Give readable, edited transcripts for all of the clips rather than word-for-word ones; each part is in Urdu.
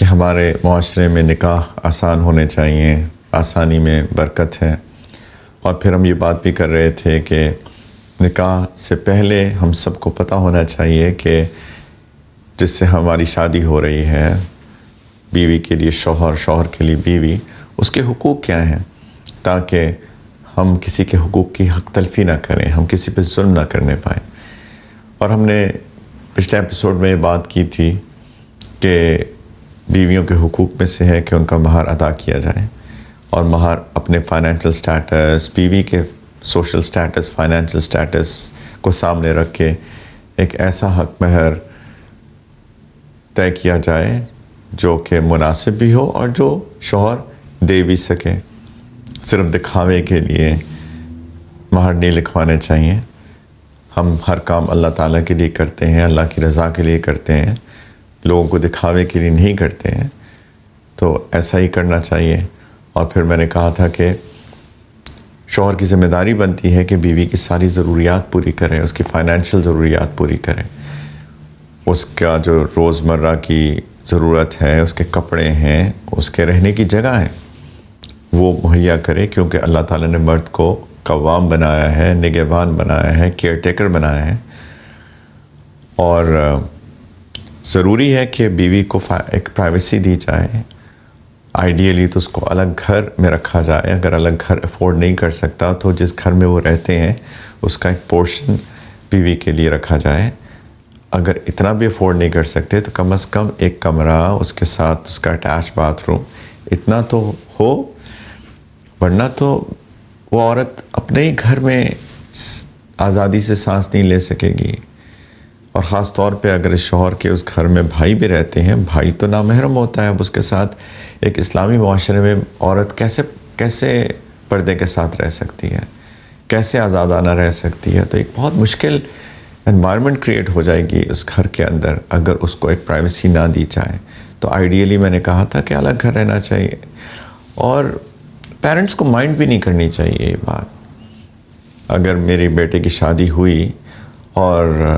کہ ہمارے معاشرے میں نکاح آسان ہونے چاہیے، آسانی میں برکت ہے. اور پھر ہم یہ بات بھی کر رہے تھے کہ نکاح سے پہلے ہم سب کو پتہ ہونا چاہیے کہ جس سے ہماری شادی ہو رہی ہے، بیوی کے لیے شوہر، شوہر کے لیے بیوی، اس کے حقوق کیا ہیں، تاکہ ہم کسی کے حقوق کی حق تلفی نہ کریں، ہم کسی پہ ظلم نہ کرنے پائیں. اور ہم نے پچھلے ایپیسوڈ میں یہ بات کی تھی کہ بیویوں کے حقوق میں سے ہے کہ ان کا مہر ادا کیا جائے، اور مہر اپنے فائنینشیل سٹیٹس، بیوی کے سوشل سٹیٹس، فائنینشیل سٹیٹس کو سامنے رکھ کے ایک ایسا حق مہر طے کیا جائے جو کہ مناسب بھی ہو اور جو شوہر دے بھی سکے. صرف دکھاوے کے لیے مہر نہیں لکھوانے چاہیے. ہم ہر کام اللہ تعالیٰ کے لیے کرتے ہیں، اللہ کی رضا کے لیے کرتے ہیں، لوگوں کو دکھاوے کے لیے نہیں کرتے ہیں. تو ایسا ہی کرنا چاہیے. اور پھر میں نے کہا تھا کہ شوہر کی ذمہ داری بنتی ہے کہ بیوی کی ساری ضروریات پوری کریں، اس کی فائنینشیل ضروریات پوری کریں، اس کا جو روزمرہ کی ضرورت ہے، اس کے کپڑے ہیں، اس کے رہنے کی جگہ ہے، وہ مہیا کرے. کیونکہ اللہ تعالیٰ نے مرد کو قوام بنایا ہے، نگہبان بنایا ہے، کیئر ٹیکر بنایا ہے. اور ضروری ہے کہ بیوی کو ایک پرائیویسی دی جائے. آئیڈیلی تو اس کو الگ گھر میں رکھا جائے. اگر الگ گھر افورڈ نہیں کر سکتا تو جس گھر میں وہ رہتے ہیں اس کا ایک پورشن بیوی کے لیے رکھا جائے. اگر اتنا بھی افورڈ نہیں کر سکتے تو کم از کم ایک کمرہ، اس کے ساتھ اس کا اٹیچ باتھ روم، اتنا تو ہو. ورنہ تو وہ عورت اپنے ہی گھر میں آزادی سے سانس نہیں لے سکے گی. اور خاص طور پہ اگر اس شوہر کے اس گھر میں بھائی بھی رہتے ہیں، بھائی تو نامحرم ہوتا ہے. اب اس کے ساتھ ایک اسلامی معاشرے میں عورت کیسے پردے کے ساتھ رہ سکتی ہے، کیسے آزادانہ رہ سکتی ہے؟ تو ایک بہت مشکل انوائرمنٹ کریٹ ہو جائے گی اس گھر کے اندر اگر اس کو ایک پرائیویسی نہ دی جائے. تو آئیڈیلی میں نے کہا تھا کہ الگ گھر رہنا چاہیے. اور پیرنٹس کو مائنڈ بھی نہیں کرنی چاہیے یہ بات. اگر میری بیٹے کی شادی ہوئی اور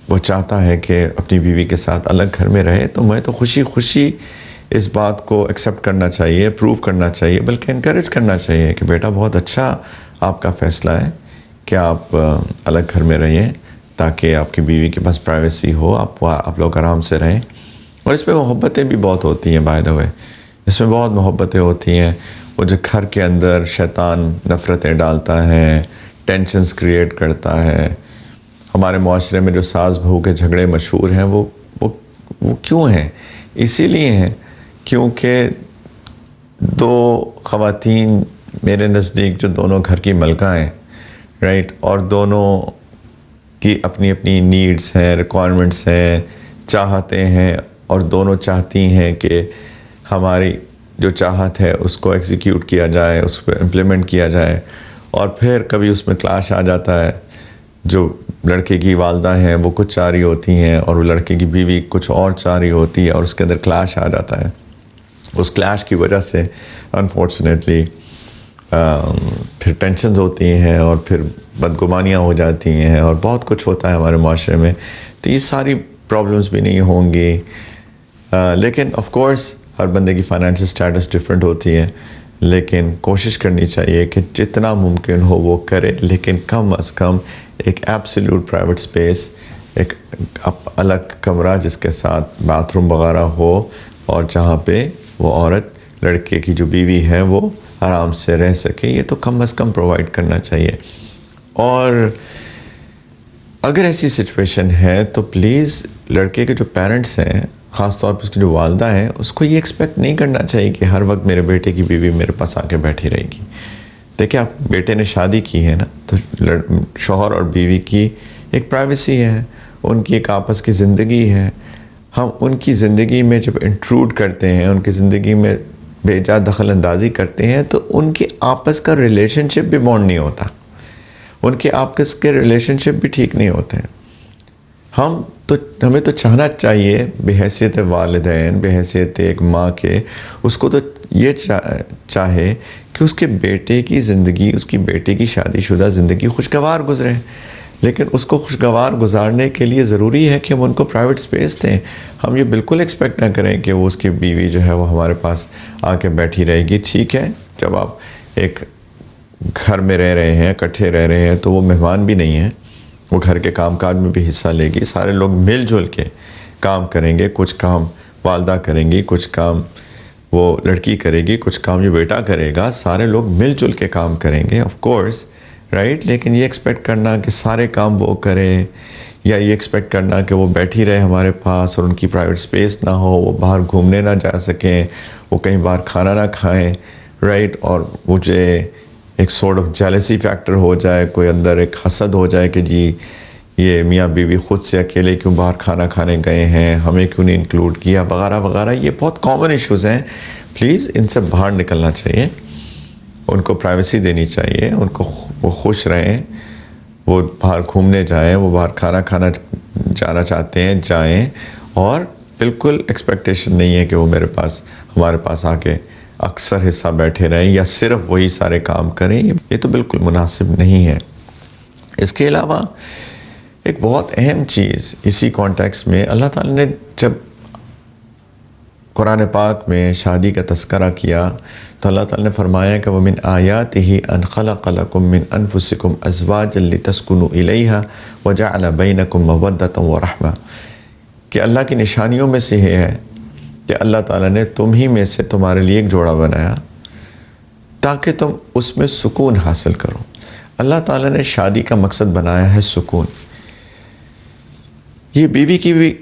وہ چاہتا ہے کہ اپنی بیوی کے ساتھ الگ گھر میں رہے، تو میں تو خوشی خوشی اس بات کو ایکسیپٹ کرنا چاہیے، اپروو کرنا چاہیے، بلکہ انکریج کرنا چاہیے کہ بیٹا بہت اچھا آپ کا فیصلہ ہے کہ آپ الگ گھر میں رہیں تاکہ آپ کی بیوی کے پاس پرائیویسی ہو، آپ لوگ آرام سے رہیں. اور اس میں محبتیں بھی بہت ہوتی ہیں. بائی دا وے اس میں بہت محبتیں ہوتی ہیں. وہ جو گھر کے اندر شیطان نفرتیں ڈالتا ہے، ٹینشنز کریٹ کرتا ہے. ہمارے معاشرے میں جو ساس بہو کے جھگڑے مشہور ہیں وہ کیوں ہیں؟ اسی لیے ہیں کیونکہ دو خواتین میرے نزدیک جو دونوں گھر کی ملکہ ہیں، رائٹ، اور دونوں کی اپنی اپنی نیڈز ہیں، ریکوائرمنٹس ہیں، چاہتے ہیں، اور دونوں چاہتی ہیں کہ ہماری جو چاہت ہے اس کو ایگزیکیوٹ کیا جائے، اس پہ امپلیمنٹ کیا جائے. اور پھر کبھی اس میں کلاش آ جاتا ہے. جو لڑکے کی والدہ ہیں وہ کچھ چاہ رہی ہوتی ہیں اور وہ لڑکے کی بیوی کچھ اور چاہ رہی ہوتی ہے، اور اس کے اندر کلاش آ جاتا ہے. اس کلاش کی وجہ سے انفارچونیٹلی پھر ٹینشنز ہوتی ہیں اور پھر بدگمانیاں ہو جاتی ہیں اور بہت کچھ ہوتا ہے ہمارے معاشرے میں. تو یہ ساری پرابلمز بھی نہیں ہوں گی. لیکن آف کورس ہر بندے کی فائنینشیل سٹیٹس ڈیفرنٹ ہوتی ہے، لیکن کوشش کرنی چاہیے کہ جتنا ممکن ہو وہ کرے. لیکن کم از کم ایک ایبسلیوٹ پرائیویٹ سپیس، ایک الگ کمرہ جس کے ساتھ باتھ روم وغیرہ ہو، اور جہاں پہ وہ عورت، لڑکے کی جو بیوی ہے، وہ آرام سے رہ سکے. یہ تو کم از کم پرووائڈ کرنا چاہیے. اور اگر ایسی سچویشن ہے تو پلیز لڑکے کے جو پیرنٹس ہیں، خاص طور پہ اس کی جو والدہ ہیں، اس کو یہ ایکسپیکٹ نہیں کرنا چاہیے کہ ہر وقت میرے بیٹے کی بیوی میرے پاس آ کے بیٹھی رہے گی. دیکھیں، آپ بیٹے نے شادی کی ہے نا، تو شوہر اور بیوی کی ایک پرائیویسی ہے، ان کی ایک آپس کی زندگی ہے. ہم ان کی زندگی میں جب انٹروڈ کرتے ہیں، ان کی زندگی میں بے جا دخل اندازی کرتے ہیں، تو ان کے آپس کا ریلیشن شپ بھی بانڈ نہیں ہوتا، ان کے آپس کے ریلیشن شپ بھی ٹھیک نہیں ہوتے ہیں. ہمیں تو چاہنا چاہیے بحیثیت والدین، بحیثیت ایک ماں کے، اس کو تو یہ چاہے کہ اس کے بیٹے کی زندگی، اس کی بیٹے کی شادی شدہ زندگی خوشگوار گزرے. لیکن اس کو خوشگوار گزارنے کے لیے ضروری ہے کہ ہم ان کو پرائیویٹ سپیس دیں. ہم یہ بالکل ایکسپیکٹ نہ کریں کہ وہ اس کی بیوی جو ہے وہ ہمارے پاس آ کے بیٹھی رہے گی. ٹھیک ہے، جب آپ ایک گھر میں رہ رہے ہیں، اکٹھے رہ رہے ہیں، تو وہ مہمان بھی نہیں ہیں، وہ گھر کے کام کاج میں بھی حصہ لے گی. سارے لوگ مل جل کے کام کریں گے. کچھ کام والدہ کریں گی، کچھ کام وہ لڑکی کرے گی، کچھ کام یہ بیٹا کرے گا. سارے لوگ مل جل کے کام کریں گے آف کورس، رائٹ. لیکن یہ ایکسپیکٹ کرنا کہ سارے کام وہ کرے، یا یہ ایکسپیکٹ کرنا کہ وہ بیٹھی رہے ہمارے پاس اور ان کی پرائیویٹ سپیس نہ ہو، وہ باہر گھومنے نہ جا سکیں، وہ کہیں باہر کھانا نہ کھائیں، رائٹ. اور مجھے ایک سورٹ آف جیلسی فیکٹر ہو جائے، کوئی اندر ایک حسد ہو جائے کہ جی یہ میاں بیوی خود سے اکیلے کیوں باہر کھانا کھانے گئے ہیں، ہمیں کیوں نہیں انکلوڈ کیا، وغیرہ وغیرہ. یہ بہت کامن ایشوز ہیں. پلیز ان سے باہر نکلنا چاہیے. ان کو پرائیویسی دینی چاہیے. ان کو وہ خوش رہیں، وہ باہر گھومنے جائیں، وہ باہر کھانا کھانا جانا چاہتے ہیں جائیں. اور بالکل ایکسپیکٹیشن نہیں ہے کہ وہ ہمارے پاس آ کے اکثر حصہ بیٹھے رہیں یا صرف وہی سارے کام کریں. یہ تو بالکل مناسب نہیں ہے. اس کے علاوہ ایک بہت اہم چیز اسی کانٹیکس میں اللہ تعالیٰ نے جب قرآن پاک میں شادی کا تذکرہ کیا تو اللہ تعالیٰ نے فرمایا کہ وَمِنْ آيَاتِهِ أَنْ خَلَقَ لَكُم مِّنْ أَنفُسِكُمْ أَزْوَاجًا لِتَسْكُنُوا إِلَيْهَا وَجَعَلَ بَيْنَكُم مَّوَدَّةً وَرَحْمَةً، کہ اللہ کی نشانیوں میں سے یہ ہے کہ اللہ تعالیٰ نے تم ہی میں سے تمہارے لیے ایک جوڑا بنایا تاکہ تم اس میں سکون حاصل کرو. اللہ تعالیٰ نے شادی کا مقصد بنایا ہے سکون. یہ بیوی کی بھی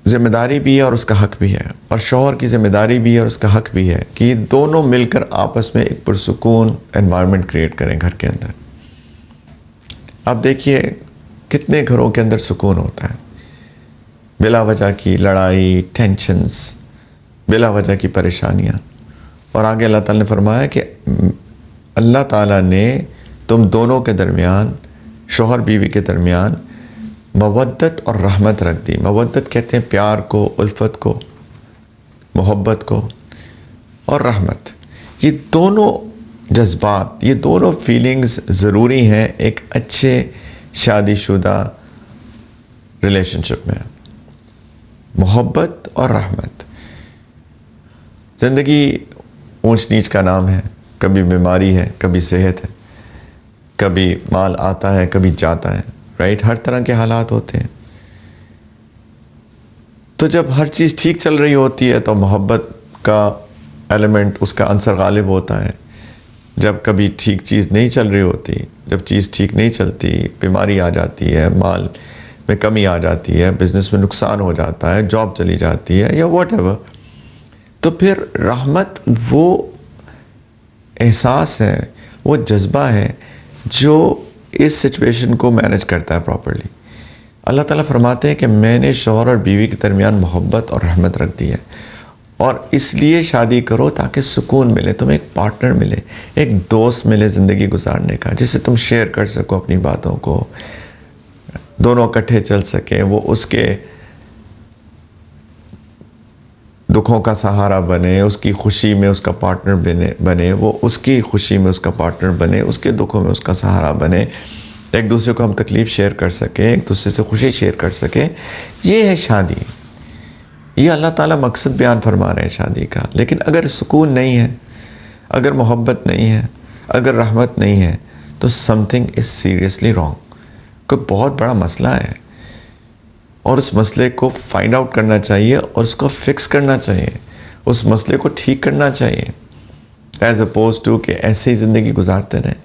ذمہ داری بھی ہے اور اس کا حق بھی ہے، اور شوہر کی ذمہ داری بھی ہے اور اس کا حق بھی ہے کہ یہ دونوں مل کر آپس میں ایک پرسکون انوائرمنٹ کریٹ کریں گھر کے اندر. آپ دیکھیے کتنے گھروں کے اندر سکون ہوتا ہے، بلا وجہ کی لڑائی، ٹینشنز، بلا وجہ کی پریشانیاں. اور آگے اللہ تعالیٰ نے فرمایا کہ اللہ تعالیٰ نے تم دونوں کے درمیان، شوہر بیوی کے درمیان مودت اور رحمت رکھ دی. مودت کہتے ہیں پیار کو، الفت کو، محبت کو، اور رحمت. یہ دونوں جذبات، یہ دونوں فیلنگز ضروری ہیں ایک اچھے شادی شدہ ریلیشن شپ میں. محبت اور رحمت. زندگی اونچ نیچ کا نام ہے، کبھی بیماری ہے، کبھی صحت ہے، کبھی مال آتا ہے، کبھی جاتا ہے، رائٹ. ہر طرح کے حالات ہوتے ہیں. تو جب ہر چیز ٹھیک چل رہی ہوتی ہے تو محبت کا ایلیمنٹ، اس کا عنصر غالب ہوتا ہے. جب کبھی ٹھیک چیز نہیں چل رہی ہوتی، جب چیز ٹھیک نہیں چلتی، بیماری آ جاتی ہے، مال میں کمی آ جاتی ہے، بزنس میں نقصان ہو جاتا ہے، جاب چلی جاتی ہے، یا واٹ ایور، تو پھر رحمت وہ احساس ہے، وہ جذبہ ہے جو اس سچویشن کو مینج کرتا ہے پراپرلی. اللہ تعالیٰ فرماتے ہیں کہ میں نے شوہر اور بیوی کے درمیان محبت اور رحمت رکھ دی ہے، اور اس لیے شادی کرو تاکہ سکون ملے، تمہیں ایک پارٹنر ملے، ایک دوست ملے زندگی گزارنے کا، جس سے تم شیئر کر سکو اپنی باتوں کو، دونوں اکٹھے چل سکیں. وہ اس کے دکھوں کا سہارا بنے، اس کی خوشی میں اس کا پارٹنر بنے، وہ اس کی خوشی میں اس کا پارٹنر بنے، اس کے دکھوں میں اس کا سہارا بنے. ایک دوسرے کو ہم تکلیف شیئر کر سکیں، ایک دوسرے سے خوشی شیئر کر سکیں. یہ ہے شادی. یہ اللہ تعالیٰ مقصد بیان فرما رہے ہیں شادی کا. لیکن اگر سکون نہیں ہے، اگر محبت نہیں ہے، اگر رحمت نہیں ہے، تو some thing is seriously wrong. کوئی بہت بڑا مسئلہ ہے، اور اس مسئلے کو فائنڈ آؤٹ کرنا چاہیے اور اس کو فکس کرنا چاہیے، اس مسئلے کو ٹھیک کرنا چاہیے، ایز اپوز ٹو کہ ایسے ہی زندگی گزارتے رہیں.